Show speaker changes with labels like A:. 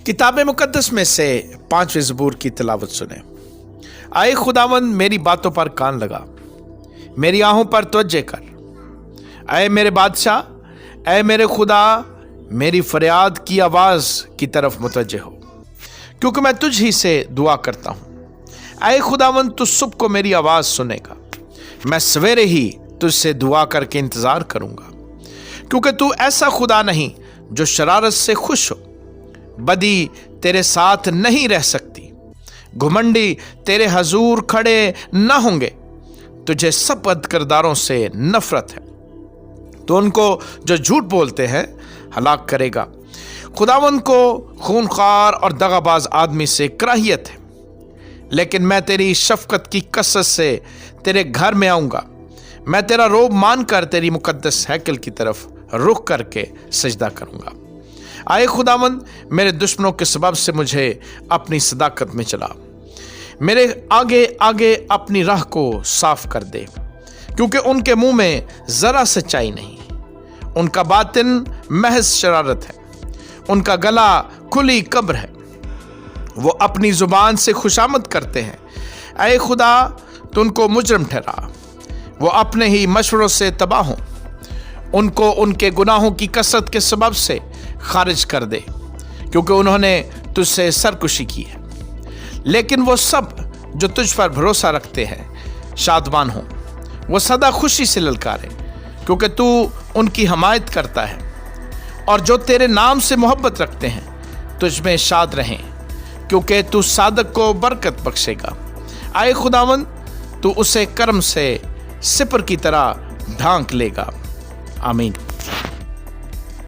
A: किताब मुकद्दस में से 5वें ज़बूर की तिलावत सुने। आए खुदावंद मेरी बातों पर कान लगा, मेरी आहों पर तवज्जो कर। ऐ मेरे बादशाह, ऐ मेरे खुदा, मेरी फरियाद की आवाज़ की तरफ मुतवज्जो हो, क्योंकि मैं तुझ ही से दुआ करता हूँ। ऐ खुदावंद तू सुबह को मेरी आवाज़ सुनेगा, मैं सवेरे ही तुझसे दुआ करके इंतज़ार करूँगा, क्योंकि तू ऐसा खुदा नहीं जो शरारत से खुश हो, बदी तेरे साथ नहीं रह सकती, घुमंडी तेरे हजूर खड़े न होंगे। तुझे सब बदकिरदारों से नफरत है, तो उनको जो झूठ बोलते हैं हलाक करेगा। खुदावंद को खूनखार और दगाबाज आदमी से कराहियत है, लेकिन मैं तेरी शफकत की कसरत से तेरे घर में आऊँगा। मैं तेरा रोब मानकर तेरी मुकद्दस हैकल की तरफ रुख करके सजदा करूँगा। आए खुदावंद मेरे दुश्मनों के सबब से मुझे अपनी सदाकत में चला, मेरे आगे आगे अपनी राह को साफ कर दे, क्योंकि उनके मुंह में ज़रा सच्चाई नहीं, उनका बातिन महज शरारत है, उनका गला खुली कब्र है, वो अपनी ज़ुबान से खुशामद करते हैं। ऐ खुदा तो उनको मुजरम ठहरा, वो अपने ही मशवरों से तबाह हों, उनको उनके गुनाहों की कसरत के सबब से खारिज कर दे, क्योंकि उन्होंने तुझसे सरकुशी की है। लेकिन वो सब जो तुझ पर भरोसा रखते हैं शादमान हों, वो सदा खुशी से ललकारें, क्योंकि तू उनकी हमायत करता है, और जो तेरे नाम से मोहब्बत रखते हैं तुझ में शाद रहें, क्योंकि तू सादक को बरकत बख्शेगा। आए खुदावंद तू उसे कर्म से सिपर की तरह ढांक लेगा। आमीन।